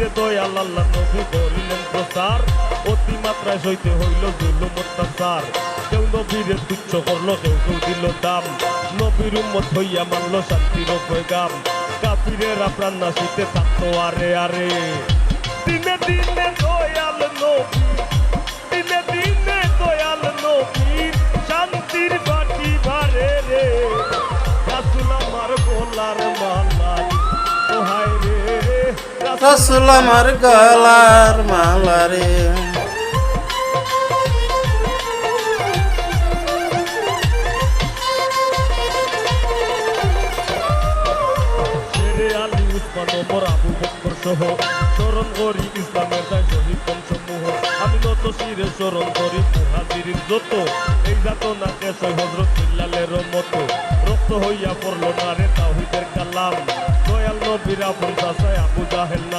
যে দয়াল আল্লাহ নবী করিলেন প্রচার, অতিমাত্রায় সইতে হইল জুলুম অত্যাচার। কেউ নবীরে তুচ্ছ করলো, কেউ কেউ দিল দাম, নবীর উম্মত হইয়া মানল শান্তির পয়গাম। কাফিরেরা প্রাণ নাশিতে থাকতো আরে আরে, দিনে দিনে দয়াল নবী, দিনে দিনে দয়াল নবীর শান্তির বাটি ভারে রে। রাসূল আমার গলার মালা, ও হায় রে রাসূল আমার গলার মালা রে। আবু বকর সহ স্মরণ করি ইসলামের দায় শহীদ বংশসমূহ। আমি নত শিরে স্মরণ করি মুহাজিরিন যত, এই যাতনা শেষ হয় হযরত বিল্লালের মতো। রক্ত হইয়া পড়ল না রে তাওহীদের কালাম, দয়াল নবীর আপন চাচায় আবু জাহেল।